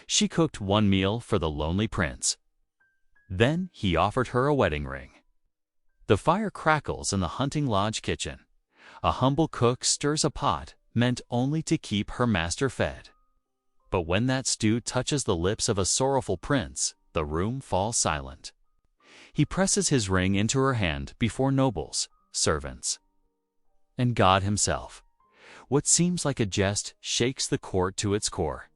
She cooked one meal for the lonely prince. Then he offered her a wedding ring. The fire crackles in the hunting lodge kitchen. A humble cook stirs a pot meant only to keep her master fed. But when that stew touches the lips of a sorrowful prince, the room falls silent. He presses his ring into her hand before nobles, servants, and God himself. What seems like a jest shakes the court to its core.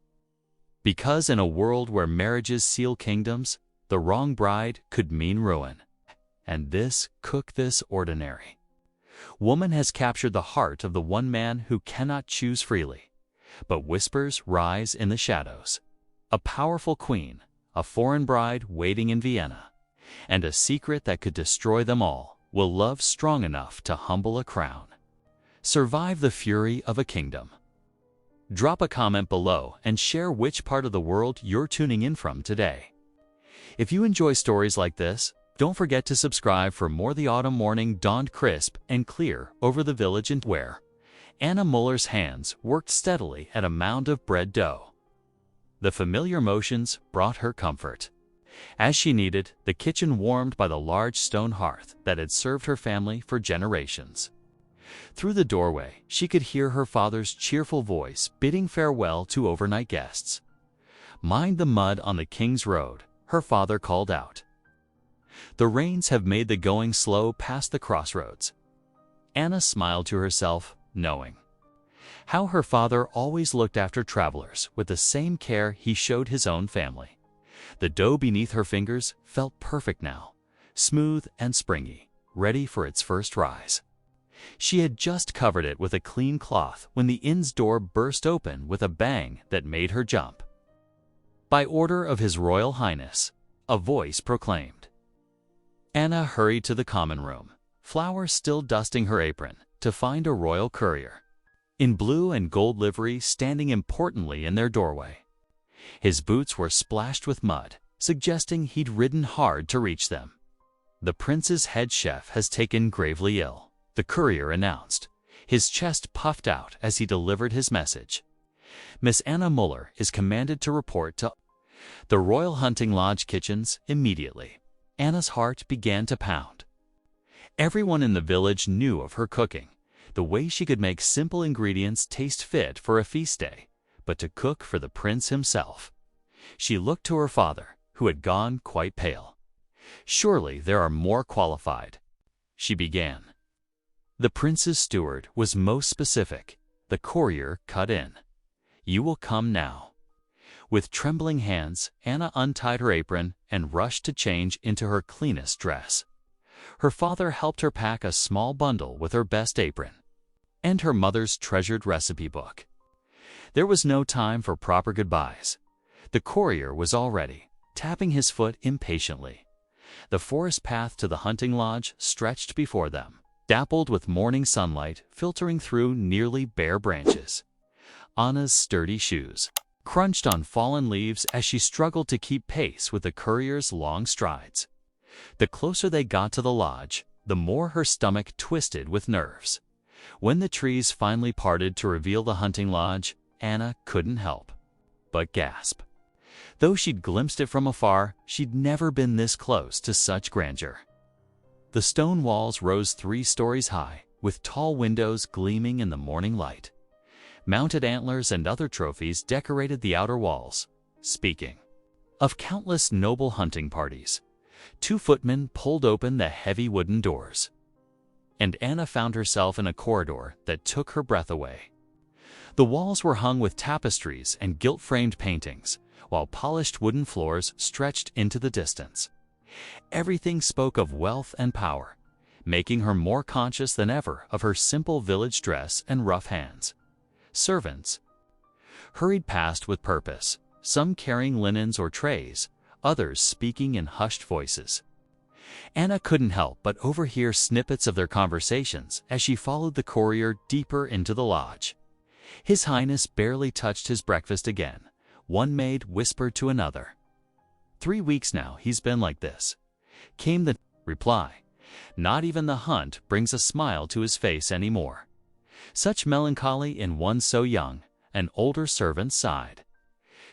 Because in a world where marriages seal kingdoms, the wrong bride could mean ruin. And this ordinary woman has captured the heart of the one man who cannot choose freely. But whispers rise in the shadows. A powerful queen, a foreign bride waiting in Vienna, and a secret that could destroy them all. Will love strong enough to humble a crown survive the fury of a kingdom? Drop a comment below and share which part of the world you're tuning in from today. If you enjoy stories like this, don't forget to subscribe for more. The autumn morning dawned crisp and clear over the village and where Anna Muller's hands worked steadily at a mound of bread dough. The familiar motions brought her comfort. As she kneaded, the kitchen warmed by the large stone hearth that had served her family for generations. Through the doorway, she could hear her father's cheerful voice bidding farewell to overnight guests. "Mind the mud on the King's Road," her father called out. "The rains have made the going slow past the crossroads." Anna smiled to herself, knowing how her father always looked after travelers with the same care he showed his own family. The dough beneath her fingers felt perfect now, smooth and springy, ready for its first rise. She had just covered it with a clean cloth when the inn's door burst open with a bang that made her jump. "By order of His Royal Highness," a voice proclaimed. Anna hurried to the common room, flour still dusting her apron, to find a royal courier in blue and gold livery standing importantly in their doorway. His boots were splashed with mud, suggesting he'd ridden hard to reach them. "The prince's head chef has taken gravely ill," the courier announced, his chest puffed out as he delivered his message. "Miss Anna Muller is commanded to report to the Royal Hunting Lodge kitchens immediately." Anna's heart began to pound. Everyone in the village knew of her cooking, the way she could make simple ingredients taste fit for a feast day, but to cook for the prince himself. She looked to her father, who had gone quite pale. "Surely there are more qualified," she began. The prince's steward was most specific. The courier cut in. "You will come now." With trembling hands, Anna untied her apron and rushed to change into her cleanest dress. Her father helped her pack a small bundle with her best apron and her mother's treasured recipe book. There was no time for proper goodbyes. The courier was already tapping his foot impatiently. The forest path to the hunting lodge stretched before them, dappled with morning sunlight filtering through nearly bare branches. Anna's sturdy shoes crunched on fallen leaves as she struggled to keep pace with the courier's long strides. The closer they got to the lodge, the more her stomach twisted with nerves. When the trees finally parted to reveal the hunting lodge, Anna couldn't help but gasp. Though she'd glimpsed it from afar, she'd never been this close to such grandeur. The stone walls rose 3 stories high, with tall windows gleaming in the morning light. Mounted antlers and other trophies decorated the outer walls. Speaking of countless noble hunting parties, 2 footmen pulled open the heavy wooden doors, and Anna found herself in a corridor that took her breath away. The walls were hung with tapestries and gilt-framed paintings, while polished wooden floors stretched into the distance. Everything spoke of wealth and power, making her more conscious than ever of her simple village dress and rough hands. Servants hurried past with purpose, some carrying linens or trays, others speaking in hushed voices. Anna couldn't help but overhear snippets of their conversations as she followed the courier deeper into the lodge. "His Highness barely touched his breakfast again," one maid whispered to another. "3 weeks now he's been like this," came the reply. "Not even the hunt brings a smile to his face anymore." Such melancholy in one so young, an older servant sighed.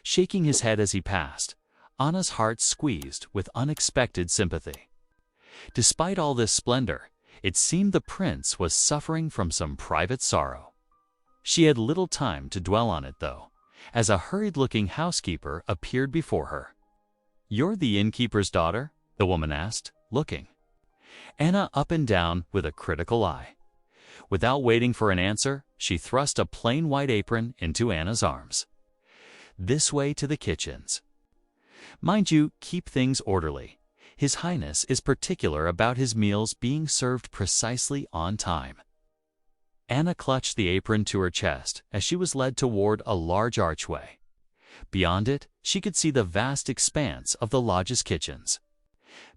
shaking his head as he passed. Anna's heart squeezed with unexpected sympathy. Despite all this splendor, it seemed the prince was suffering from some private sorrow. She had little time to dwell on it, though, as a hurried-looking housekeeper appeared before her. "You're the innkeeper's daughter?" the woman asked, looking Anna up and down with a critical eye. Without waiting for an answer, she thrust a plain white apron into Anna's arms. "This way to the kitchens. Mind you, keep things orderly. His Highness is particular about his meals being served precisely on time." Anna clutched the apron to her chest as she was led toward a large archway. Beyond it, she could see the vast expanse of the lodge's kitchens.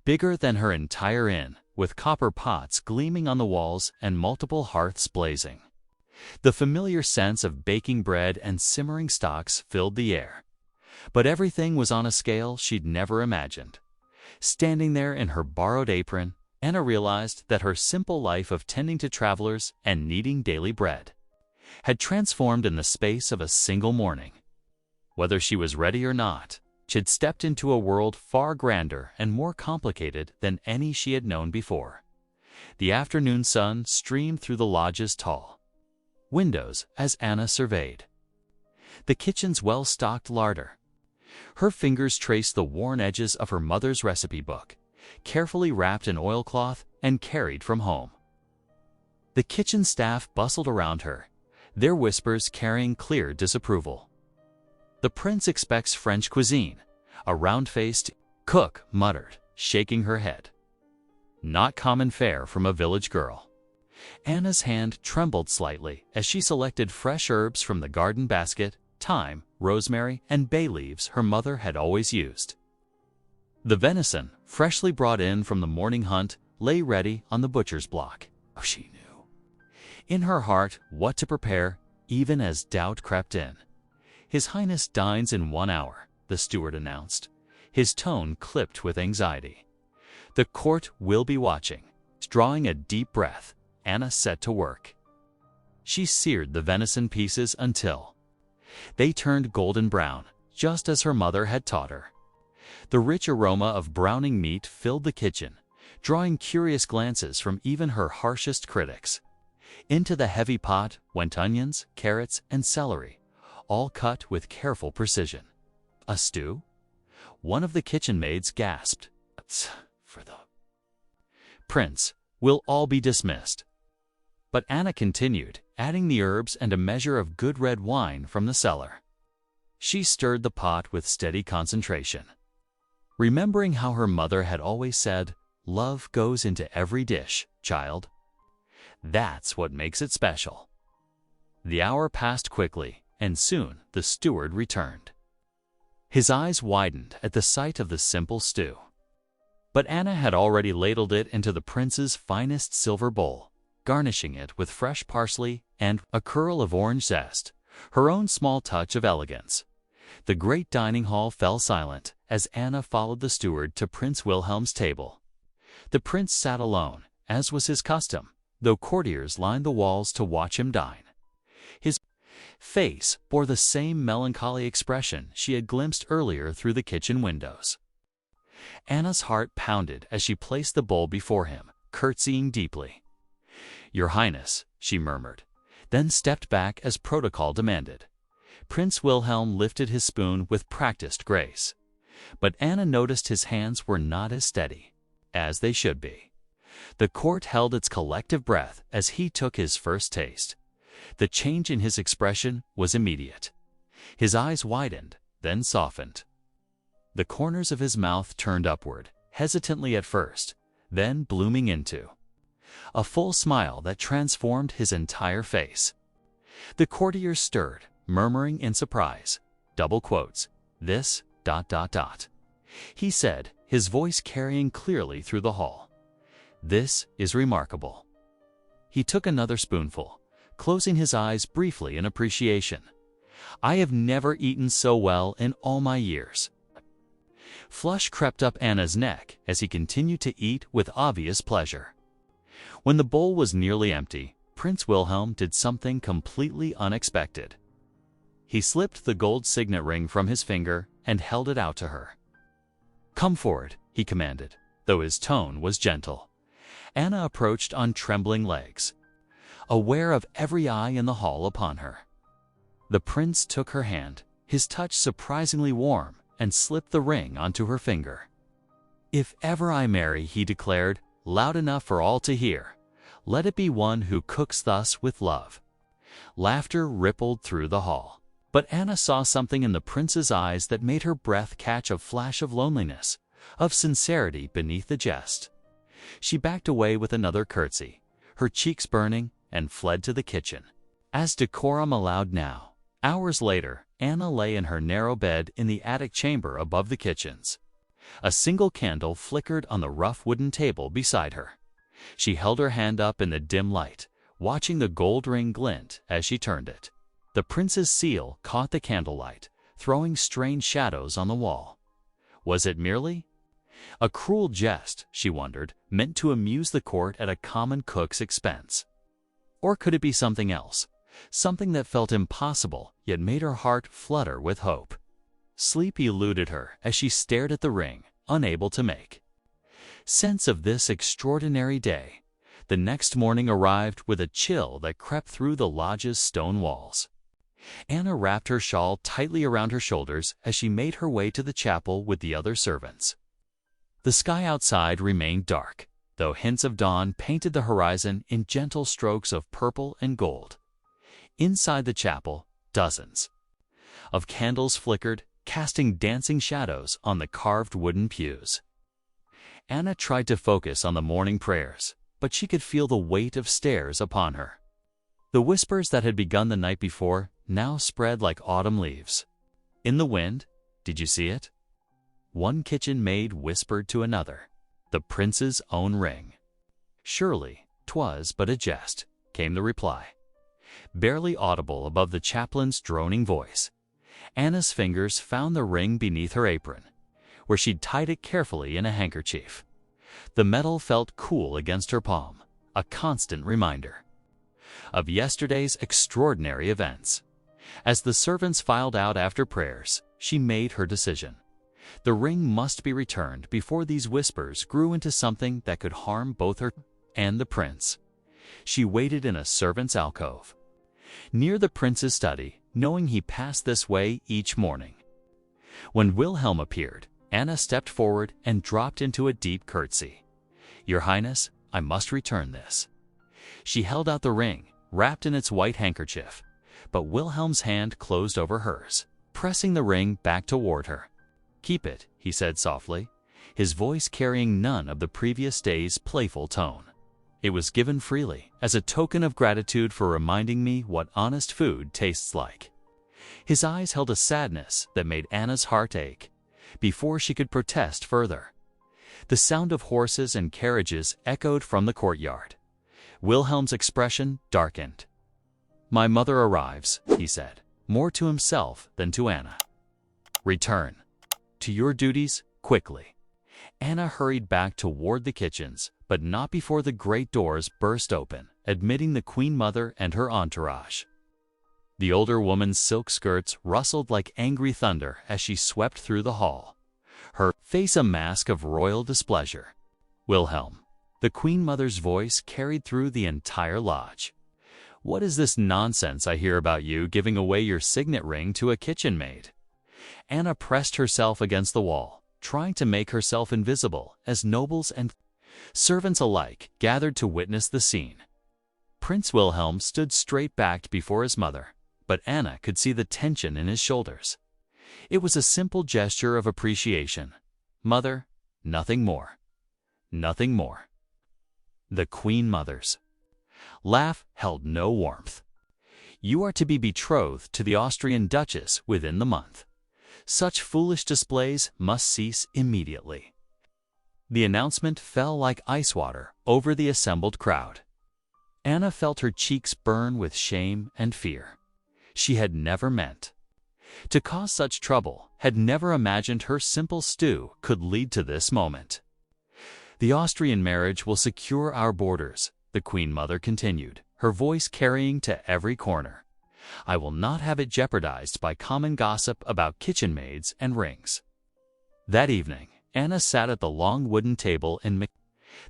Bigger than her entire inn, with copper pots gleaming on the walls and multiple hearths blazing. The familiar sense of baking bread and simmering stocks filled the air. But everything was on a scale she'd never imagined. Standing there in her borrowed apron, Anna realized that her simple life of tending to travelers and kneading daily bread had transformed in the space of a single morning. Whether she was ready or not, she'd stepped into a world far grander and more complicated than any she had known before. The afternoon sun streamed through the lodge's tall windows as Anna surveyed the kitchen's well-stocked larder. Her fingers traced the worn edges of her mother's recipe book, carefully wrapped in oilcloth and carried from home. The kitchen staff bustled around her, their whispers carrying clear disapproval. "The prince expects French cuisine," a round-faced cook muttered, shaking her head. Not common fare from a village girl. Anna's hand trembled slightly as she selected fresh herbs from the garden basket, thyme, rosemary, and bay leaves her mother had always used. The venison, freshly brought in from the morning hunt, lay ready on the butcher's block. Oh, she knew in her heart what to prepare, even as doubt crept in. "His Highness dines in 1 hour," the steward announced, his tone clipped with anxiety. "The court will be watching." Drawing a deep breath, Anna set to work. She seared the venison pieces until they turned golden brown, just as her mother had taught her. The rich aroma of browning meat filled the kitchen, drawing curious glances from even her harshest critics. Into the heavy pot went onions, carrots, and celery, all cut with careful precision. "A stew?" One of the kitchen maids gasped. "For the prince, we'll all be dismissed." But Anna continued, adding the herbs and a measure of good red wine from the cellar. She stirred the pot with steady concentration, remembering how her mother had always said, "Love goes into every dish, child. That's what makes it special." The hour passed quickly, and soon the steward returned. His eyes widened at the sight of the simple stew. But Anna had already ladled it into the prince's finest silver bowl, garnishing it with fresh parsley and a curl of orange zest, her own small touch of elegance. The great dining hall fell silent as Anna followed the steward to Prince Wilhelm's table. The prince sat alone, as was his custom, though courtiers lined the walls to watch him dine. His face bore the same melancholy expression she had glimpsed earlier through the kitchen windows. Anna's heart pounded as she placed the bowl before him, curtsying deeply. "Your Highness," she murmured, then stepped back as protocol demanded. Prince Wilhelm lifted his spoon with practiced grace. But Anna noticed his hands were not as steady as they should be. The court held its collective breath as he took his first taste. The change in his expression was immediate. His eyes widened, then softened. The corners of his mouth turned upward, hesitantly at first, then blooming into a full smile that transformed his entire face. The courtiers stirred, murmuring in surprise. Double quotes. "This, ... He said, his voice carrying clearly through the hall. "This is remarkable." He took another spoonful, closing his eyes briefly in appreciation. "I have never eaten so well in all my years." Flush crept up Anna's neck as he continued to eat with obvious pleasure. When the bowl was nearly empty, Prince Wilhelm did something completely unexpected. He slipped the gold signet ring from his finger and held it out to her. "Come forward," he commanded, though his tone was gentle. Anna approached on trembling legs, aware of every eye in the hall upon her. The prince took her hand, his touch surprisingly warm, and slipped the ring onto her finger. "If ever I marry," he declared, loud enough for all to hear, "let it be one who cooks thus with love." Laughter rippled through the hall. But Anna saw something in the prince's eyes that made her breath catch a flash of loneliness, of sincerity beneath the jest. She backed away with another curtsy, her cheeks burning, and fled to the kitchen. As decorum allowed now, hours later, Anna lay in her narrow bed in the attic chamber above the kitchens. A single candle flickered on the rough wooden table beside her. She held her hand up in the dim light, watching the gold ring glint as she turned it. The prince's seal caught the candlelight, throwing strange shadows on the wall. Was it merely a cruel jest, she wondered, meant to amuse the court at a common cook's expense? Or could it be something else, something that felt impossible yet made her heart flutter with hope? Sleep eluded her as she stared at the ring, unable to make sense of this extraordinary day. The next morning arrived with a chill that crept through the lodge's stone walls. Anna wrapped her shawl tightly around her shoulders as she made her way to the chapel with the other servants. The sky outside remained dark, though hints of dawn painted the horizon in gentle strokes of purple and gold. Inside the chapel, dozens of candles flickered, casting dancing shadows on the carved wooden pews. Anna tried to focus on the morning prayers, but she could feel the weight of stares upon her. The whispers that had begun the night before now spread like autumn leaves. In the wind, did you see it? One kitchen maid whispered to another, "The prince's own ring." "Surely 'twas but a jest," came the reply, barely audible above the chaplain's droning voice. Anna's fingers found the ring beneath her apron, where she'd tied it carefully in a handkerchief. The metal felt cool against her palm, a constant reminder of yesterday's extraordinary events. As the servants filed out after prayers, she made her decision. The ring must be returned before these whispers grew into something that could harm both her and the prince. She waited in a servant's alcove, near the prince's study, knowing he passed this way each morning. When Wilhelm appeared, Anna stepped forward and dropped into a deep curtsy. "Your Highness, I must return this." She held out the ring, wrapped in its white handkerchief, but Wilhelm's hand closed over hers, pressing the ring back toward her. "Keep it," he said softly, his voice carrying none of the previous day's playful tone. "It was given freely, as a token of gratitude for reminding me what honest food tastes like." His eyes held a sadness that made Anna's heart ache. Before she could protest further, the sound of horses and carriages echoed from the courtyard. Wilhelm's expression darkened. "My mother arrives," he said, more to himself than to Anna. "Return to your duties quickly." Anna hurried back toward the kitchens, but not before the great doors burst open, admitting the Queen Mother and her entourage. The older woman's silk skirts rustled like angry thunder as she swept through the hall, her face a mask of royal displeasure. "Wilhelm," the Queen Mother's voice carried through the entire lodge. "What is this nonsense I hear about you giving away your signet ring to a kitchen maid?" Anna pressed herself against the wall, trying to make herself invisible as nobles and servants alike gathered to witness the scene. Prince Wilhelm stood straight-backed before his mother, but Anna could see the tension in his shoulders. It was a simple gesture of appreciation. "Mother, nothing more. Nothing more." The Queen Mother's laugh held no warmth. "You are to be betrothed to the Austrian Duchess within the month. Such foolish displays must cease immediately." The announcement fell like ice water over the assembled crowd. Anna felt her cheeks burn with shame and fear. She had never meant to cause such trouble, had never imagined her simple stew could lead to this moment. "The Austrian marriage will secure our borders," the Queen Mother continued, her voice carrying to every corner. I will not have it jeopardized by common gossip about kitchen maids and rings. That evening, Anna sat at the long wooden table in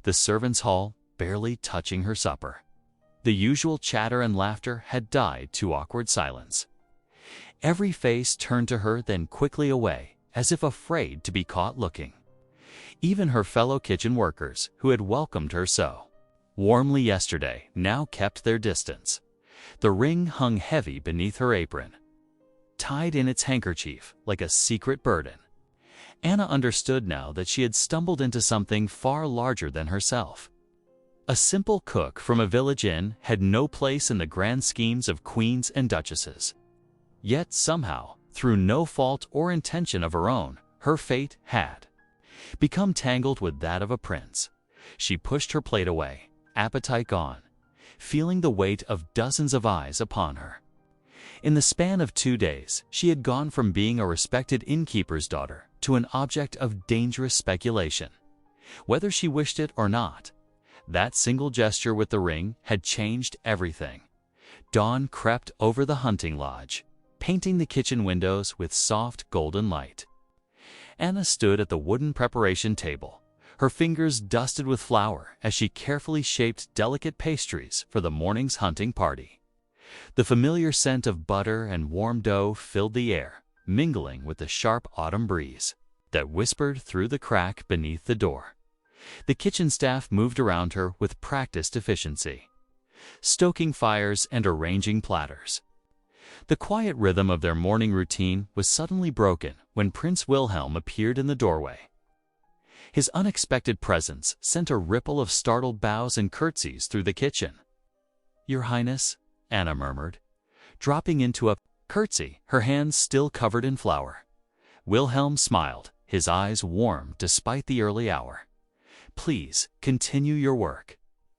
the servants' hall, barely touching her supper. The usual chatter and laughter had died to awkward silence. Every face turned to her, then quickly away, as if afraid to be caught looking. Even her fellow kitchen workers, who had welcomed her so warmly yesterday, now kept their distance. The ring hung heavy beneath her apron, tied in its handkerchief like a secret burden. Anna understood now that she had stumbled into something far larger than herself. A simple cook from a village inn had no place in the grand schemes of queens and duchesses. Yet somehow, through no fault or intention of her own, her fate had become tangled with that of a prince. She pushed her plate away, appetite gone, feeling the weight of dozens of eyes upon her. In the span of 2 days, she had gone from being a respected innkeeper's daughter to an object of dangerous speculation. Whether she wished it or not, that single gesture with the ring had changed everything. Dawn crept over the hunting lodge, painting the kitchen windows with soft golden light. Anna stood at the wooden preparation table, her fingers dusted with flour as she carefully shaped delicate pastries for the morning's hunting party. The familiar scent of butter and warm dough filled the air, mingling with the sharp autumn breeze that whispered through the crack beneath the door. The kitchen staff moved around her with practiced efficiency, stoking fires and arranging platters. The quiet rhythm of their morning routine was suddenly broken when Prince Wilhelm appeared in the doorway. His unexpected presence sent a ripple of startled bows and curtsies through the kitchen. "Your Highness," Anna murmured, dropping into a curtsy, her hands still covered in flour. Wilhelm smiled, his eyes warm despite the early hour. "Please, continue your work.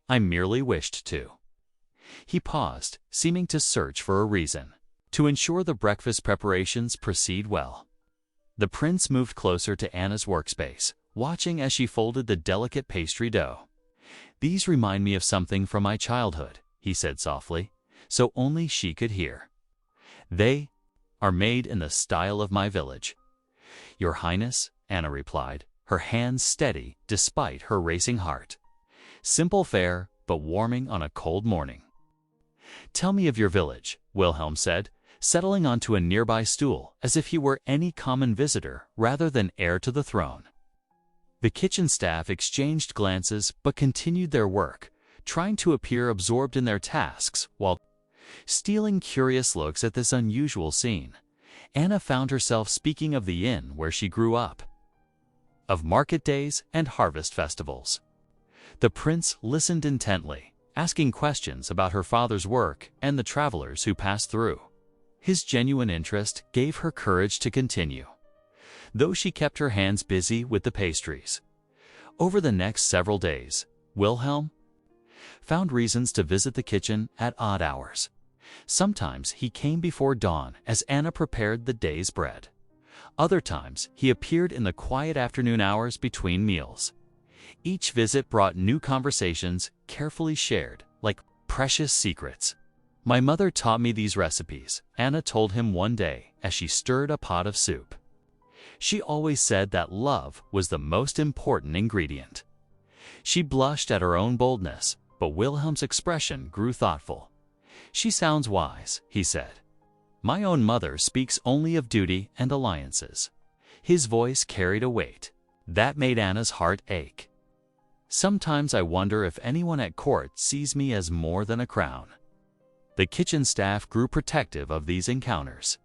I merely wished to." He paused, seeming to search for a reason. "To ensure the breakfast preparations proceed well." The prince moved closer to Anna's workspace, watching as she folded the delicate pastry dough. "These remind me of something from my childhood," he said softly, so only she could hear. "They are made in the style of my village." "Your Highness," Anna replied, her hands steady despite her racing heart. "Simple fare, but warming on a cold morning." "Tell me of your village," Wilhelm said, settling onto a nearby stool as if he were any common visitor rather than heir to the throne. The kitchen staff exchanged glances but continued their work, trying to appear absorbed in their tasks while stealing curious looks at this unusual scene. Anna found herself speaking of the inn where she grew up, of market days and harvest festivals. The prince listened intently, asking questions about her father's work and the travelers who passed through. His genuine interest gave her courage to continue, though she kept her hands busy with the pastries. Over the next several days, Wilhelm found reasons to visit the kitchen at odd hours. Sometimes he came before dawn as Anna prepared the day's bread. Other times he appeared in the quiet afternoon hours between meals. Each visit brought new conversations carefully shared, like precious secrets. "My mother taught me these recipes," Anna told him one day as she stirred a pot of soup. "She always said that love was the most important ingredient." She blushed at her own boldness, but Wilhelm's expression grew thoughtful. "She sounds wise," he said. "My own mother speaks only of duty and alliances." His voice carried a weight that made Anna's heart ache. "Sometimes I wonder if anyone at court sees me as more than a crown." The kitchen staff grew protective of these encounters.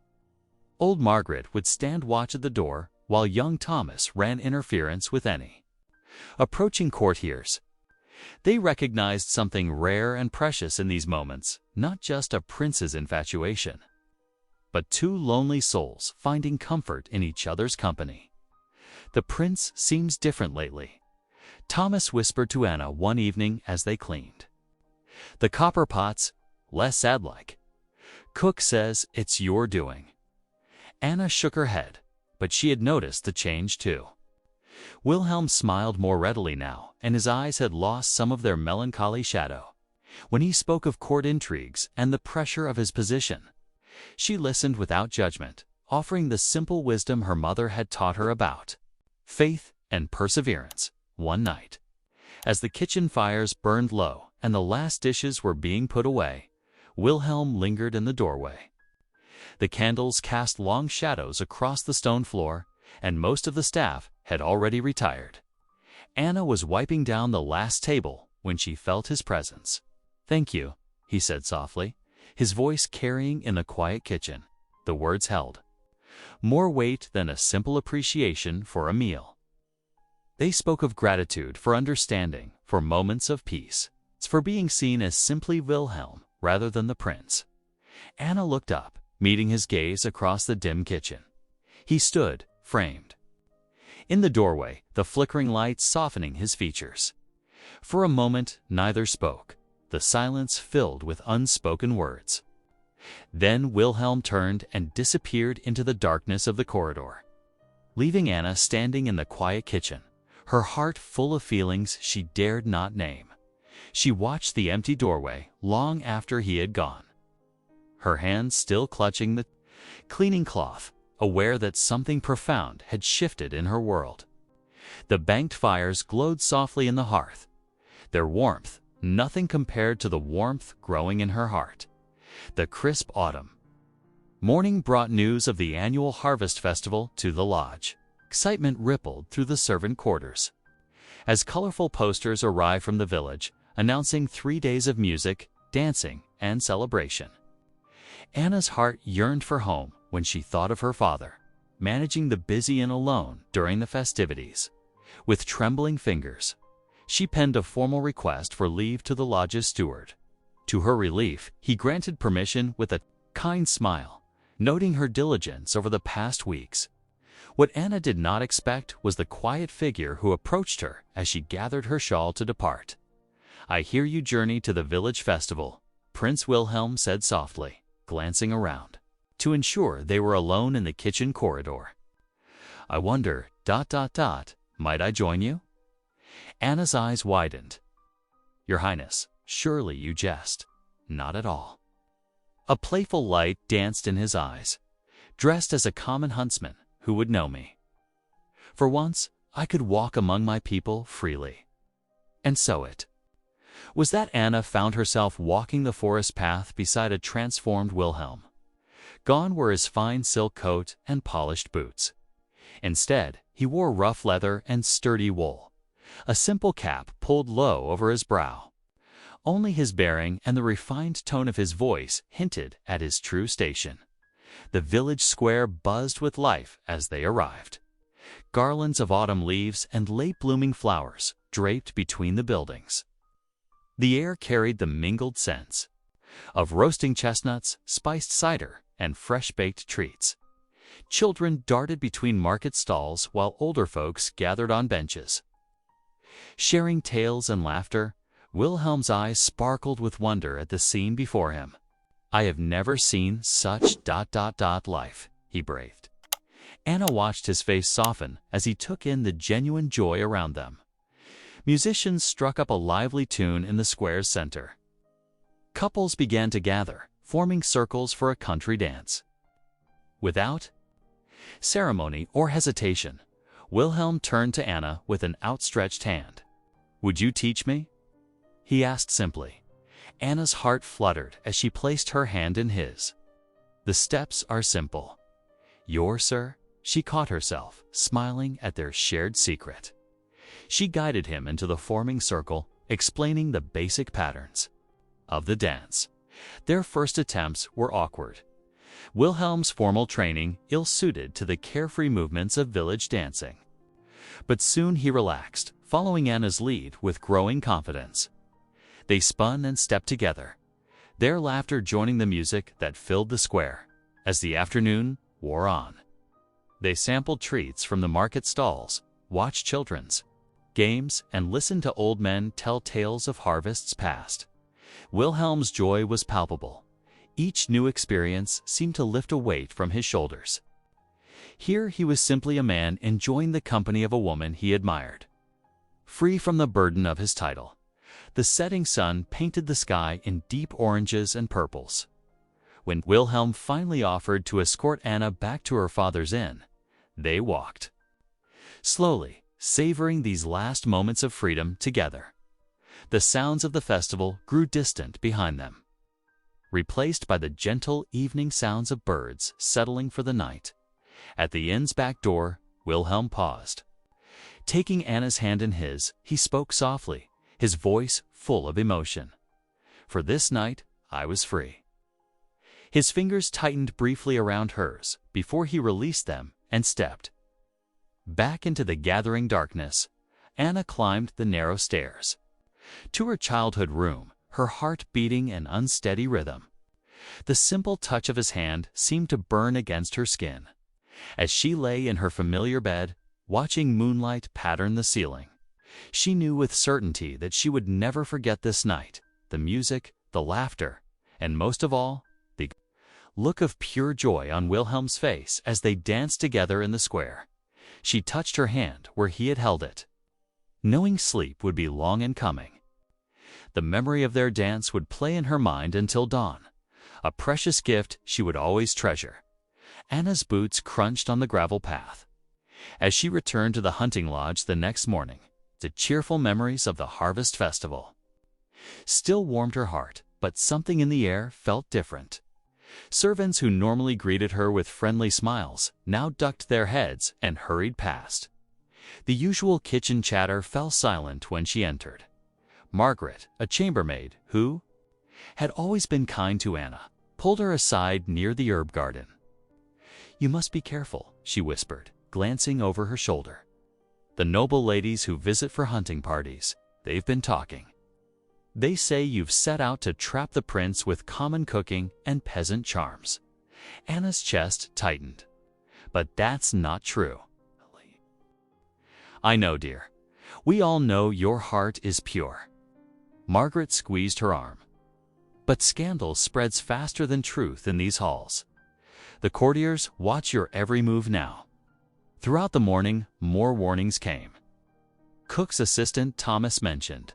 Old Margaret would stand watch at the door while young Thomas ran interference with any approaching courtiers. They recognized something rare and precious in these moments, not just a prince's infatuation, but two lonely souls finding comfort in each other's company. "The prince seems different lately," Thomas whispered to Anna one evening as they cleaned. "The copper pots, less sad-like. Cook says it's your doing." Anna shook her head, but she had noticed the change too. Wilhelm smiled more readily now, and his eyes had lost some of their melancholy shadow. When he spoke of court intrigues and the pressure of his position, She listened without judgment, offering the simple wisdom her mother had taught her about faith and perseverance. One night, as the kitchen fires burned low and the last dishes were being put away, Wilhelm lingered in the doorway. The candles cast long shadows across the stone floor, and most of the staff had already retired. Anna was wiping down the last table when she felt his presence. "Thank you," he said softly, his voice carrying in the quiet kitchen. The words held more weight than a simple appreciation for a meal. They spoke of gratitude for understanding, for moments of peace, for being seen as simply Wilhelm rather than the prince. Anna looked up, meeting his gaze across the dim kitchen. He stood, framed in the doorway, the flickering light softening his features. For a moment, neither spoke, the silence filled with unspoken words. Then Wilhelm turned and disappeared into the darkness of the corridor, leaving Anna standing in the quiet kitchen, her heart full of feelings she dared not name. She watched the empty doorway long after he had gone, her hands still clutching the cleaning cloth, aware that something profound had shifted in her world. The banked fires glowed softly in the hearth, their warmth nothing compared to the warmth growing in her heart. The crisp autumn morning brought news of the annual harvest festival to the lodge. Excitement rippled through the servant quarters as colorful posters arrived from the village, announcing 3 days of music, dancing, and celebration. Anna's heart yearned for home when she thought of her father, managing the busy inn alone during the festivities. With trembling fingers, she penned a formal request for leave to the lodge's steward. To her relief, he granted permission with a kind smile, noting her diligence over the past weeks. What Anna did not expect was the quiet figure who approached her as she gathered her shawl to depart. "I hear you journey to the village festival," Prince Wilhelm said softly, glancing around, to ensure they were alone in the kitchen corridor. "I wonder, might I join you?" Anna's eyes widened. "Your Highness, surely you jest." "Not at all." A playful light danced in his eyes. "Dressed as a common huntsman, who would know me? For once, I could walk among my people freely." And so it was that Anna found herself walking the forest path beside a transformed Wilhelm. Gone were his fine silk coat and polished boots. Instead, he wore rough leather and sturdy wool, a simple cap pulled low over his brow. Only his bearing and the refined tone of his voice hinted at his true station. The village square buzzed with life as they arrived. Garlands of autumn leaves and late-blooming flowers draped between the buildings. The air carried the mingled scents of roasting chestnuts, spiced cider, and fresh-baked treats. Children darted between market stalls while older folks gathered on benches. Sharing tales and laughter, Wilhelm's eyes sparkled with wonder at the scene before him. "I have never seen such life," he breathed. Anna watched his face soften as he took in the genuine joy around them. Musicians struck up a lively tune in the square's center. Couples began to gather, forming circles for a country dance. Without ceremony or hesitation, Wilhelm turned to Anna with an outstretched hand. "Would you teach me?" he asked simply. Anna's heart fluttered as she placed her hand in his. "The steps are simple." "Yours, sir?" She caught herself, smiling at their shared secret. She guided him into the forming circle, explaining the basic patterns of the dance. Their first attempts were awkward. Wilhelm's formal training ill-suited to the carefree movements of village dancing. But soon he relaxed, following Anna's lead with growing confidence. They spun and stepped together, their laughter joining the music that filled the square. As the afternoon wore on, they sampled treats from the market stalls, watched children's games, and listened to old men tell tales of harvests past. Wilhelm's joy was palpable. Each new experience seemed to lift a weight from his shoulders. Here he was simply a man enjoying the company of a woman he admired, free from the burden of his title. The setting sun painted the sky in deep oranges and purples. When Wilhelm finally offered to escort Anna back to her father's inn, they walked. Slowly, savoring these last moments of freedom together. The sounds of the festival grew distant behind them, replaced by the gentle evening sounds of birds settling for the night. At the inn's back door, Wilhelm paused. Taking Anna's hand in his, he spoke softly, his voice full of emotion. "For this night, I was free." His fingers tightened briefly around hers before he released them and stepped back into the gathering darkness. Anna climbed the narrow stairs to her childhood room, her heart beating an unsteady rhythm. The simple touch of his hand seemed to burn against her skin. As she lay in her familiar bed, watching moonlight pattern the ceiling, she knew with certainty that she would never forget this night, the music, the laughter, and most of all, the look of pure joy on Wilhelm's face as they danced together in the square. She touched her hand where he had held it, knowing sleep would be long in coming. The memory of their dance would play in her mind until dawn, a precious gift she would always treasure. Anna's boots crunched on the gravel path. As she returned to the hunting lodge the next morning, the cheerful memories of the harvest festival still warmed her heart, but something in the air felt different. Servants who normally greeted her with friendly smiles now ducked their heads and hurried past. The usual kitchen chatter fell silent when she entered. Margaret, a chambermaid who had always been kind to Anna, pulled her aside near the herb garden. "You must be careful," she whispered, glancing over her shoulder. "The noble ladies who visit for hunting parties, they've been talking. They say you've set out to trap the prince with common cooking and peasant charms." Anna's chest tightened. "But that's not true." "I know, dear. We all know your heart is pure." Margaret squeezed her arm. "But scandal spreads faster than truth in these halls. The courtiers watch your every move now." Throughout the morning, more warnings came. Cook's assistant Thomas mentioned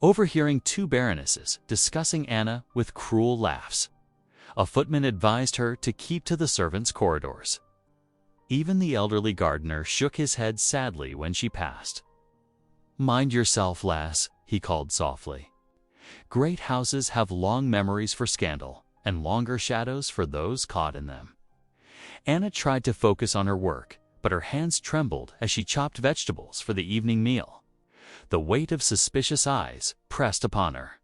overhearing two baronesses discussing Anna with cruel laughs. A footman advised her to keep to the servants' corridors. Even the elderly gardener shook his head sadly when she passed. "Mind yourself, lass," he called softly. "Great houses have long memories for scandal and longer shadows for those caught in them." Anna tried to focus on her work, but her hands trembled as she chopped vegetables for the evening meal. The weight of suspicious eyes pressed upon her.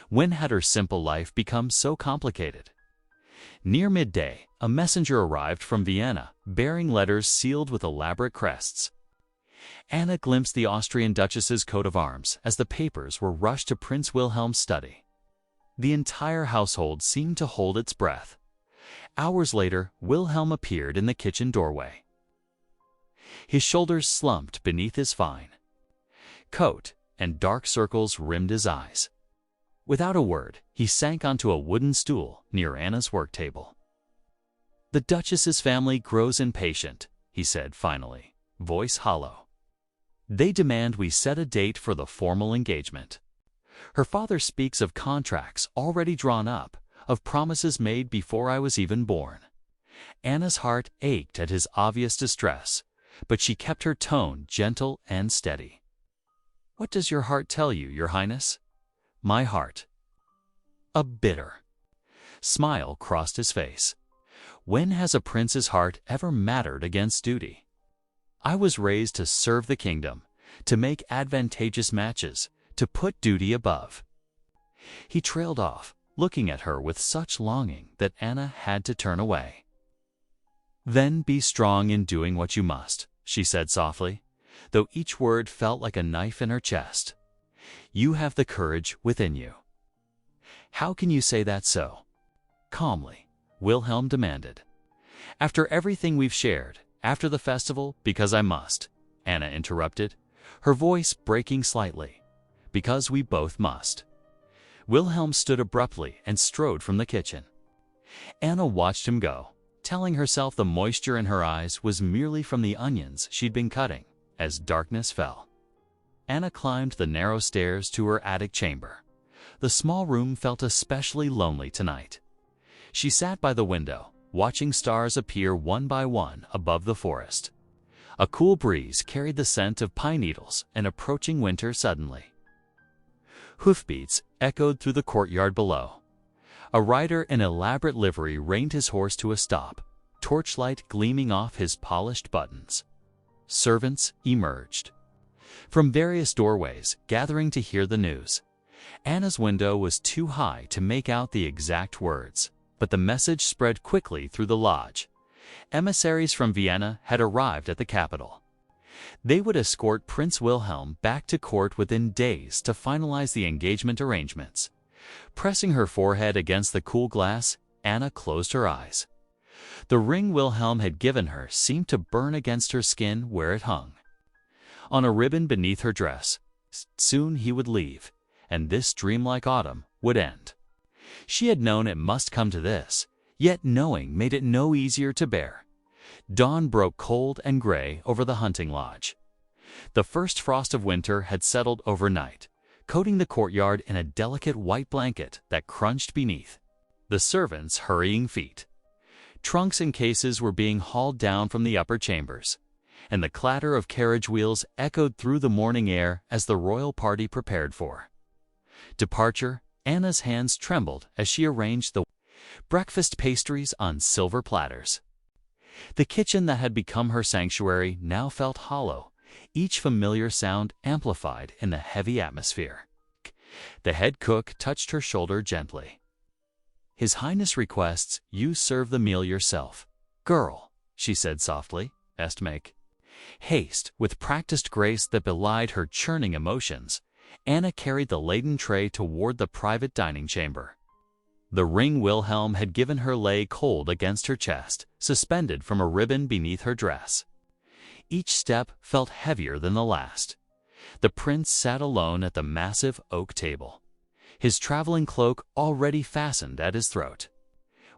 When had her simple life become so complicated? Near midday, a messenger arrived from Vienna, bearing letters sealed with elaborate crests. Anna glimpsed the Austrian Duchess's coat of arms as the papers were rushed to Prince Wilhelm's study. The entire household seemed to hold its breath. Hours later, Wilhelm appeared in the kitchen doorway. His shoulders slumped beneath his fine coat, and dark circles rimmed his eyes. Without a word, he sank onto a wooden stool near Anna's work table. "The Duchess's family grows impatient," he said finally, voice hollow. "They demand we set a date for the formal engagement. Her father speaks of contracts already drawn up, of promises made before I was even born." Anna's heart ached at his obvious distress, but she kept her tone gentle and steady. "What does your heart tell you, Your Highness?" "My heart." A bitter smile crossed his face. "When has a prince's heart ever mattered against duty? I was raised to serve the kingdom, to make advantageous matches, to put duty above." He trailed off, looking at her with such longing that Anna had to turn away. "Then be strong in doing what you must," she said softly, though each word felt like a knife in her chest. "You have the courage within you." "How can you say that so calmly?" Wilhelm demanded. "After everything we've shared, after the festival, because I must," Anna interrupted, her voice breaking slightly. "Because we both must." Wilhelm stood abruptly and strode from the kitchen. Anna watched him go, telling herself the moisture in her eyes was merely from the onions she'd been cutting. As darkness fell, Anna climbed the narrow stairs to her attic chamber. The small room felt especially lonely tonight. She sat by the window, watching stars appear one by one above the forest. A cool breeze carried the scent of pine needles and approaching winter suddenly. Hoofbeats echoed through the courtyard below. A rider in elaborate livery reined his horse to a stop, torchlight gleaming off his polished buttons. Servants emerged from various doorways, gathering to hear the news. Anna's window was too high to make out the exact words, but the message spread quickly through the lodge. Emissaries from Vienna had arrived at the capital. They would escort Prince Wilhelm back to court within days to finalize the engagement arrangements. Pressing her forehead against the cool glass, Anna closed her eyes. The ring Wilhelm had given her seemed to burn against her skin where it hung. On a ribbon beneath her dress, soon he would leave, and this dreamlike autumn would end. She had known it must come to this, yet knowing made it no easier to bear. Dawn broke cold and gray over the hunting lodge. The first frost of winter had settled overnight, coating the courtyard in a delicate white blanket that crunched beneath. The servants' hurrying feet. Trunks and cases were being hauled down from the upper chambers, and the clatter of carriage wheels echoed through the morning air as the royal party prepared for departure. Anna's hands trembled as she arranged the breakfast pastries on silver platters. The kitchen that had become her sanctuary now felt hollow, each familiar sound amplified in the heavy atmosphere. The head cook touched her shoulder gently. "His Highness requests you serve the meal yourself." "Girl," she said softly, "best make haste." With practiced grace that belied her churning emotions, Anna carried the laden tray toward the private dining chamber. The ring Wilhelm had given her lay cold against her chest, suspended from a ribbon beneath her dress. Each step felt heavier than the last. The prince sat alone at the massive oak table, his traveling cloak already fastened at his throat.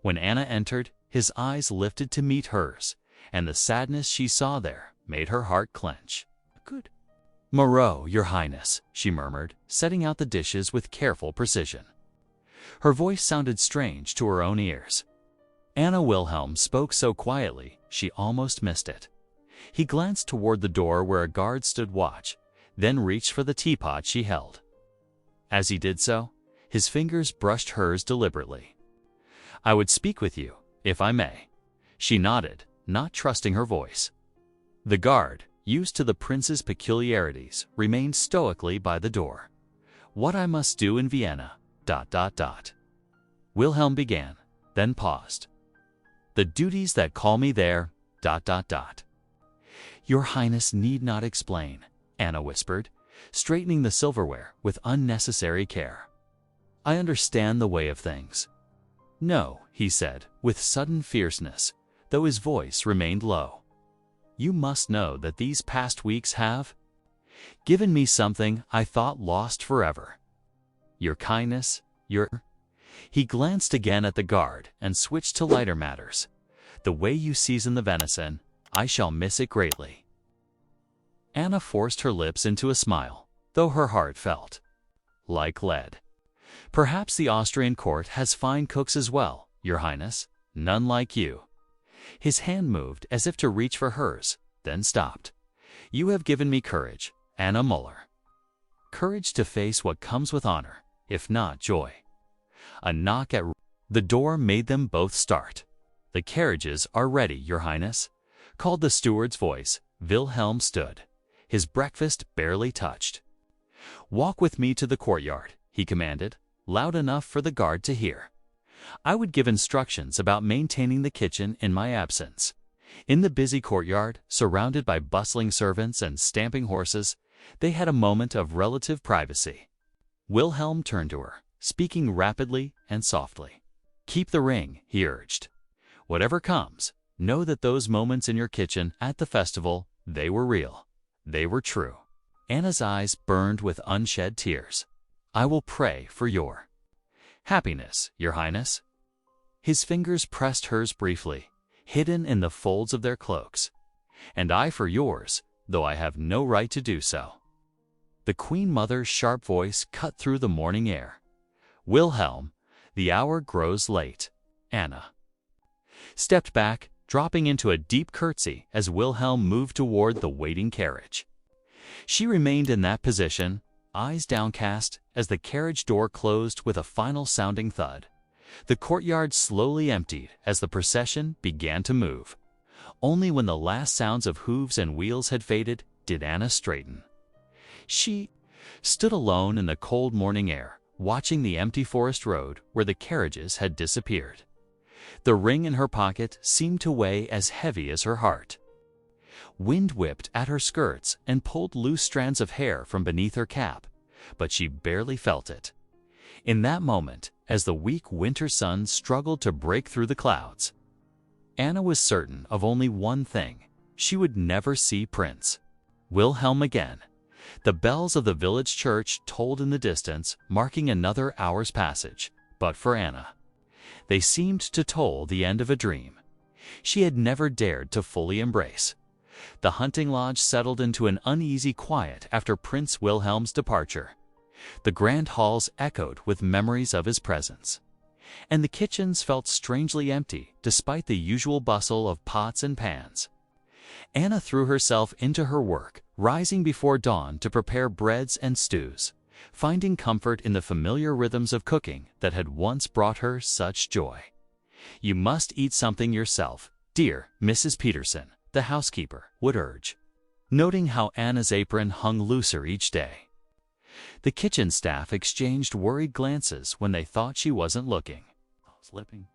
When Anna entered, his eyes lifted to meet hers, and the sadness she saw there made her heart clench. "Good morrow, Your Highness," she murmured, setting out the dishes with careful precision. Her voice sounded strange to her own ears. Anna Wilhelm spoke so quietly she almost missed it. He glanced toward the door where a guard stood watch, then reached for the teapot she held. As he did so, his fingers brushed hers deliberately. "I would speak with you, if I may." She nodded, not trusting her voice. The guard, used to the prince's peculiarities, remained stoically by the door. "What I must do in Vienna, ... Wilhelm began, then paused. "The duties that call me there, ... Your Highness need not explain," Anna whispered, straightening the silverware with unnecessary care. "I understand the way of things." "No," he said, with sudden fierceness, though his voice remained low. "You must know that these past weeks have given me something I thought lost forever. Your kindness, your..." He glanced again at the guard and switched to lighter matters. "The way you season the venison, I shall miss it greatly." Anna forced her lips into a smile, though her heart felt like lead. "Perhaps the Austrian court has fine cooks as well, Your Highness. None like you." His hand moved as if to reach for hers, then stopped. "You have given me courage, Anna Muller. Courage to face what comes with honor, if not joy." A knock at the door made them both start. "The carriages are ready, Your Highness," called the steward's voice. Wilhelm stood, his breakfast barely touched. "Walk with me to the courtyard," he commanded, loud enough for the guard to hear. "I would give instructions about maintaining the kitchen in my absence." In the busy courtyard, surrounded by bustling servants and stamping horses, they had a moment of relative privacy. Wilhelm turned to her, speaking rapidly and softly. "Keep the ring," he urged. "Whatever comes, know that those moments in your kitchen at the festival, they were real. They were true." Anna's eyes burned with unshed tears. "I will pray for your happiness, Your Highness." His fingers pressed hers briefly, hidden in the folds of their cloaks. "And I for yours, though I have no right to do so." The Queen Mother's sharp voice cut through the morning air. "Wilhelm, the hour grows late." Anna stepped back, dropping into a deep curtsy as Wilhelm moved toward the waiting carriage. She remained in that position, eyes downcast, as the carriage door closed with a final sounding thud. The courtyard slowly emptied as the procession began to move. Only when the last sounds of hooves and wheels had faded did Anna straighten. She stood alone in the cold morning air, watching the empty forest road where the carriages had disappeared. The ring in her pocket seemed to weigh as heavy as her heart. Wind whipped at her skirts and pulled loose strands of hair from beneath her cap, but she barely felt it. In that moment, as the weak winter sun struggled to break through the clouds, Anna was certain of only one thing: she would never see Prince Wilhelm again. The bells of the village church tolled in the distance, marking another hour's passage, but for Anna, they seemed to toll the end of a dream she had never dared to fully embrace. The hunting lodge settled into an uneasy quiet after Prince Wilhelm's departure. The grand halls echoed with memories of his presence, and the kitchens felt strangely empty despite the usual bustle of pots and pans. Anna threw herself into her work, rising before dawn to prepare breads and stews, finding comfort in the familiar rhythms of cooking that had once brought her such joy. "You must eat something yourself, dear Mrs. Peterson," the housekeeper would urge, noting how Anna's apron hung looser each day. The kitchen staff exchanged worried glances when they thought she wasn't looking, slipping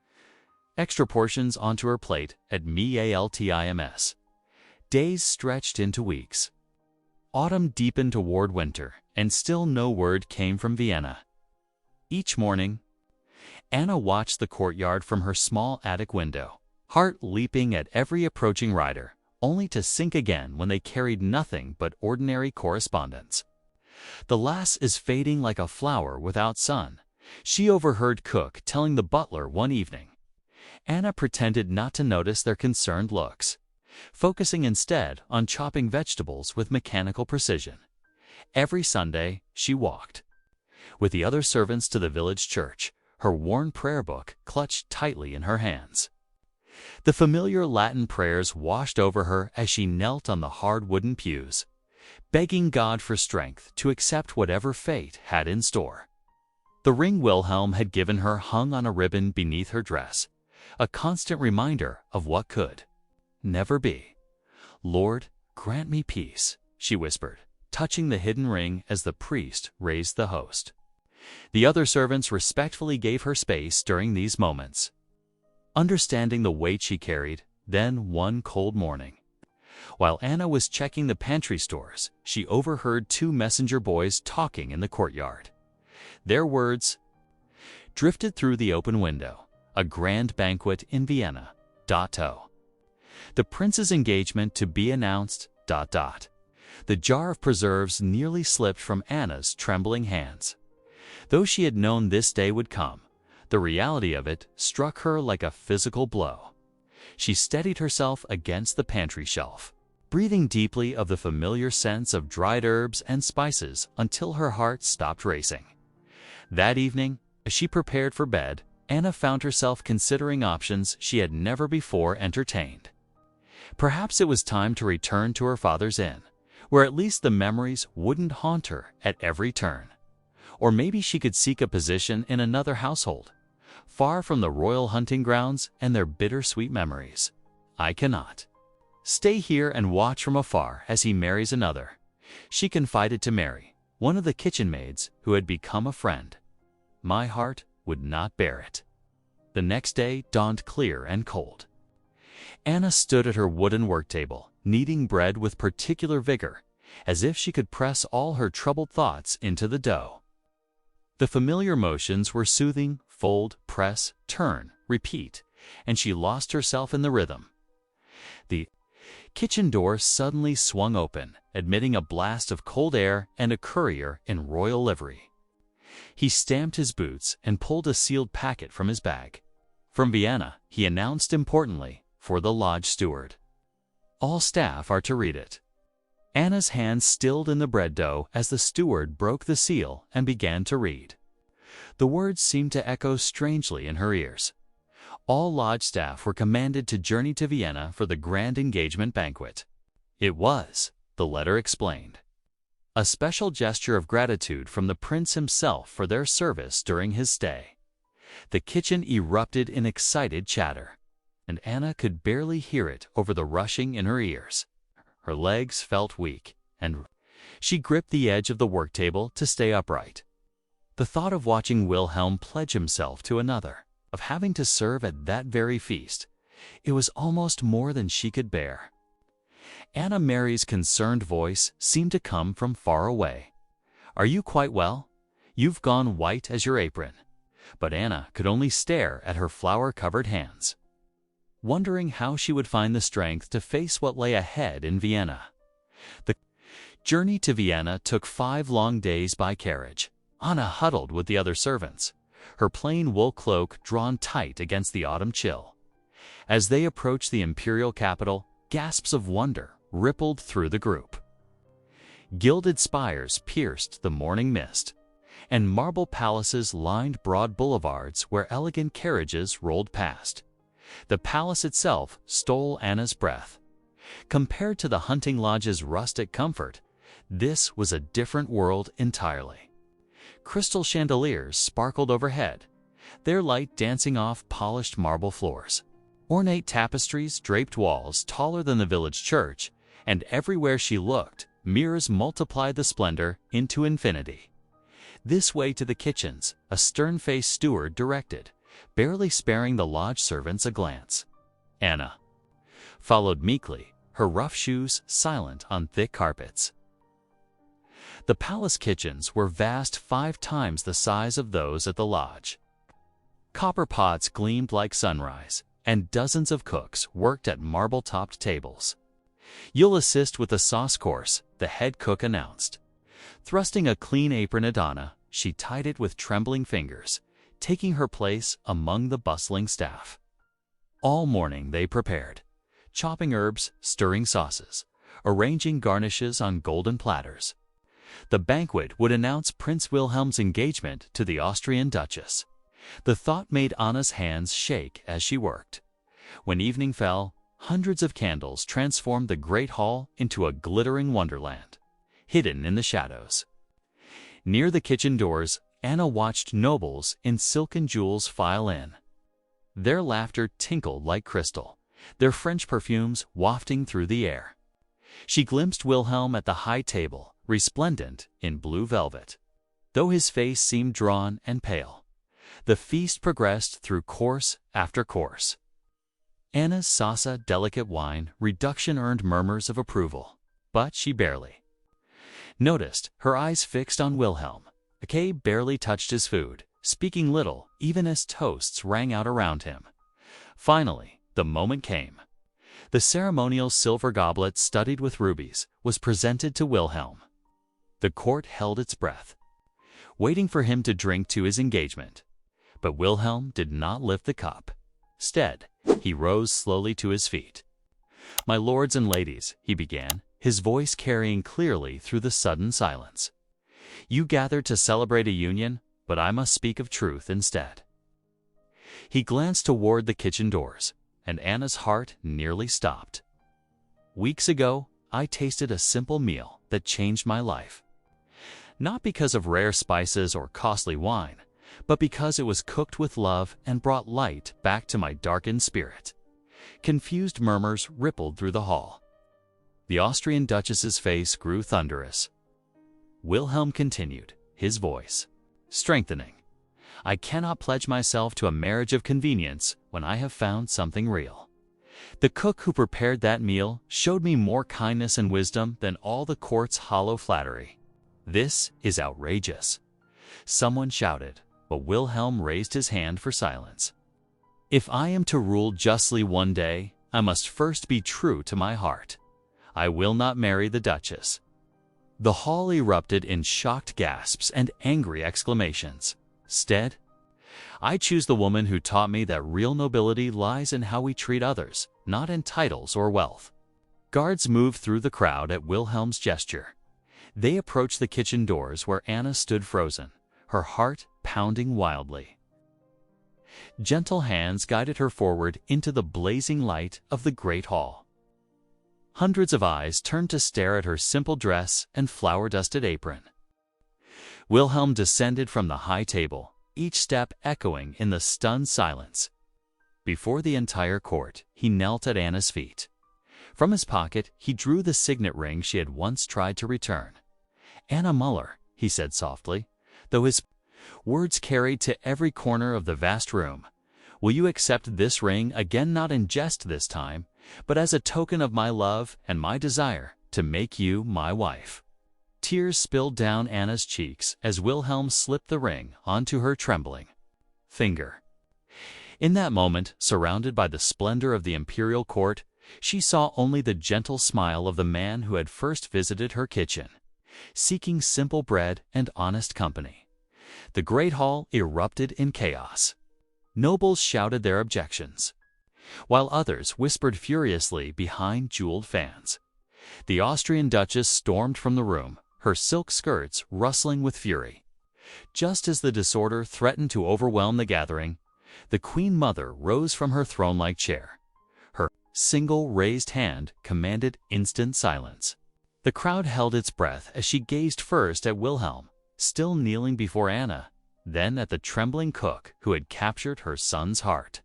extra portions onto her plate at mealtims. Days stretched into weeks. Autumn deepened toward winter, and still no word came from Vienna. Each morning, Anna watched the courtyard from her small attic window, heart leaping at every approaching rider, only to sink again when they carried nothing but ordinary correspondence. "The lass is fading like a flower without sun," she overheard cook telling the butler one evening. Anna pretended not to notice their concerned looks, focusing instead on chopping vegetables with mechanical precision. Every Sunday, she walked with the other servants to the village church, her worn prayer book clutched tightly in her hands. The familiar Latin prayers washed over her as she knelt on the hard wooden pews, begging God for strength to accept whatever fate had in store. The ring Wilhelm had given her hung on a ribbon beneath her dress, a constant reminder of what could never be. "Lord, grant me peace," she whispered, touching the hidden ring as the priest raised the host. The other servants respectfully gave her space during these moments, understanding the weight she carried. Then one cold morning, while Anna was checking the pantry stores, she overheard two messenger boys talking in the courtyard. Their words drifted through the open window: "A grand banquet in Vienna. The prince's engagement to be announced. The jar of preserves nearly slipped from Anna's trembling hands. Though she had known this day would come, the reality of it struck her like a physical blow. She steadied herself against the pantry shelf, breathing deeply of the familiar scents of dried herbs and spices until her heart stopped racing. That evening, as she prepared for bed, Anna found herself considering options she had never before entertained. Perhaps it was time to return to her father's inn, where at least the memories wouldn't haunt her at every turn. Or maybe she could seek a position in another household, far from the royal hunting grounds and their bittersweet memories. "I cannot stay here and watch from afar as he marries another," she confided to Mary, one of the kitchen maids who had become a friend. "My heart would not bear it." The next day dawned clear and cold. Anna stood at her wooden work table, kneading bread with particular vigor, as if she could press all her troubled thoughts into the dough. The familiar motions were soothing: fold, press, turn, repeat, and she lost herself in the rhythm. The kitchen door suddenly swung open, admitting a blast of cold air and a courier in royal livery. He stamped his boots and pulled a sealed packet from his bag. "From Vienna," he announced importantly, "for the lodge steward. All staff are to read it." Anna's hands stilled in the bread dough as the steward broke the seal and began to read. The words seemed to echo strangely in her ears. All lodge staff were commanded to journey to Vienna for the grand engagement banquet. It was, the letter explained, a special gesture of gratitude from the prince himself for their service during his stay. The kitchen erupted in excited chatter, and Anna could barely hear it over the rushing in her ears. Her legs felt weak, and she gripped the edge of the work table to stay upright. The thought of watching Wilhelm pledge himself to another, of having to serve at that very feast, it was almost more than she could bear. Anna Mary's concerned voice seemed to come from far away. "Are you quite well? You've gone white as your apron." But Anna could only stare at her flour-covered hands, wondering how she would find the strength to face what lay ahead in Vienna. The journey to Vienna took 5 long days by carriage. Anna huddled with the other servants, her plain wool cloak drawn tight against the autumn chill. As they approached the imperial capital, gasps of wonder rippled through the group. Gilded spires pierced the morning mist, and marble palaces lined broad boulevards where elegant carriages rolled past. The palace itself stole Anna's breath. Compared to the hunting lodge's rustic comfort, this was a different world entirely. Crystal chandeliers sparkled overhead, their light dancing off polished marble floors. Ornate tapestries draped walls taller than the village church, and everywhere she looked, mirrors multiplied the splendor into infinity. "This way to the kitchens," a stern-faced steward directed, barely sparing the lodge servants a glance. Anna followed meekly, her rough shoes silent on thick carpets. The palace kitchens were vast 5 times the size of those at the lodge. Copper pots gleamed like sunrise, and dozens of cooks worked at marble-topped tables. "You'll assist with the sauce course," the head cook announced. Thrusting a clean apron at Anna, she tied it with trembling fingers, taking her place among the bustling staff. All morning they prepared, chopping herbs, stirring sauces, arranging garnishes on golden platters. The banquet would announce Prince Wilhelm's engagement to the Austrian Duchess. The thought made Anna's hands shake as she worked. When evening fell, hundreds of candles transformed the great hall into a glittering wonderland, hidden in the shadows. Near the kitchen doors, Anna watched nobles in silken jewels file in. Their laughter tinkled like crystal, their French perfumes wafting through the air. She glimpsed Wilhelm at the high table, resplendent in blue velvet. Though his face seemed drawn and pale, the feast progressed through course after course. Anna's Sasa delicate wine reduction earned murmurs of approval, but she barely noticed, her eyes fixed on Wilhelm. Kay barely touched his food, speaking little even as toasts rang out around him. Finally, the moment came. The ceremonial silver goblet studded with rubies was presented to Wilhelm. The court held its breath, waiting for him to drink to his engagement. But Wilhelm did not lift the cup. Instead, he rose slowly to his feet. "My lords and ladies," he began, his voice carrying clearly through the sudden silence. "You gathered to celebrate a union, but I must speak of truth instead." He glanced toward the kitchen doors, and Anna's heart nearly stopped. "Weeks ago, I tasted a simple meal that changed my life. Not because of rare spices or costly wine, but because it was cooked with love and brought light back to my darkened spirit." Confused murmurs rippled through the hall. The Austrian Duchess's face grew thunderous. Wilhelm continued, his voice strengthening. "I cannot pledge myself to a marriage of convenience when I have found something real. The cook who prepared that meal showed me more kindness and wisdom than all the court's hollow flattery." "This is outrageous," someone shouted, but Wilhelm raised his hand for silence. "If I am to rule justly one day, I must first be true to my heart. I will not marry the Duchess." The hall erupted in shocked gasps and angry exclamations. "Instead, I choose the woman who taught me that real nobility lies in how we treat others, not in titles or wealth." Guards moved through the crowd at Wilhelm's gesture. They approached the kitchen doors where Anna stood frozen, her heart pounding wildly. Gentle hands guided her forward into the blazing light of the great hall. Hundreds of eyes turned to stare at her simple dress and flower-dusted apron. Wilhelm descended from the high table, each step echoing in the stunned silence. Before the entire court, he knelt at Anna's feet. From his pocket, he drew the signet ring she had once tried to return. "Anna Muller," he said softly, though his words carried to every corner of the vast room, "will you accept this ring again, not in jest this time, but as a token of my love and my desire to make you my wife?" Tears spilled down Anna's cheeks as Wilhelm slipped the ring onto her trembling finger. In that moment, surrounded by the splendor of the imperial court, she saw only the gentle smile of the man who had first visited her kitchen, seeking simple bread and honest company. The great hall erupted in chaos. Nobles shouted their objections, while others whispered furiously behind jeweled fans. The Austrian Duchess stormed from the room, her silk skirts rustling with fury. Just as the disorder threatened to overwhelm the gathering, the Queen Mother rose from her throne-like chair. Her single raised hand commanded instant silence. The crowd held its breath as she gazed first at Wilhelm, still kneeling before Anna, then at the trembling cook who had captured her son's heart.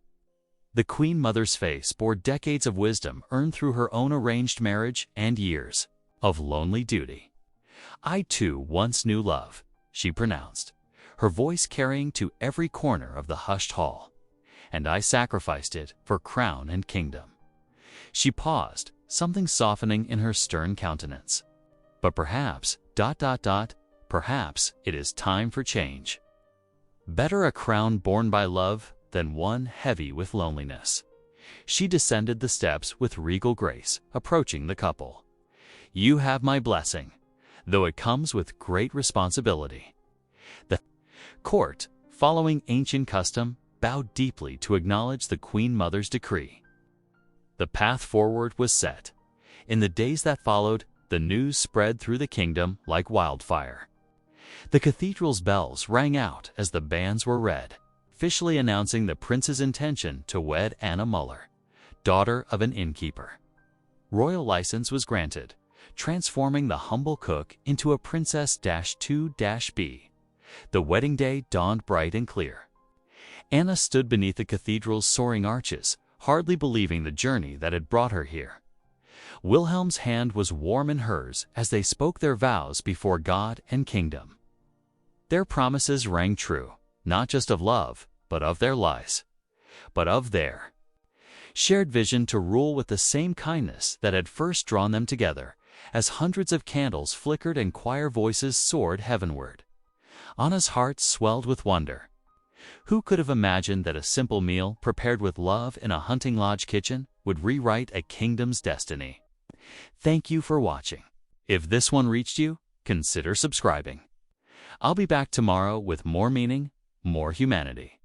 The Queen Mother's face bore decades of wisdom earned through her own arranged marriage and years of lonely duty. "I too once knew love," she pronounced, her voice carrying to every corner of the hushed hall, "and I sacrificed it for crown and kingdom." She paused, something softening in her stern countenance. "But perhaps, perhaps it is time for change. Better a crown borne by love than one heavy with loneliness." She descended the steps with regal grace, approaching the couple. "You have my blessing, though it comes with great responsibility." The court, following ancient custom, bowed deeply to acknowledge the Queen Mother's decree. The path forward was set. In the days that followed, the news spread through the kingdom like wildfire. The cathedral's bells rang out as the banns were read, officially announcing the prince's intention to wed Anna Muller, daughter of an innkeeper. Royal license was granted, transforming the humble cook into a princess-2-B. The wedding day dawned bright and clear. Anna stood beneath the cathedral's soaring arches, hardly believing the journey that had brought her here. Wilhelm's hand was warm in hers as they spoke their vows before God and kingdom. Their promises rang true, not just of love, but of their lives, but of their shared vision to rule with the same kindness that had first drawn them together, as hundreds of candles flickered and choir voices soared heavenward. Anna's heart swelled with wonder. Who could have imagined that a simple meal prepared with love in a hunting lodge kitchen would rewrite a kingdom's destiny? Thank you for watching. If this one reached you, consider subscribing. I'll be back tomorrow with more meaning, more humanity.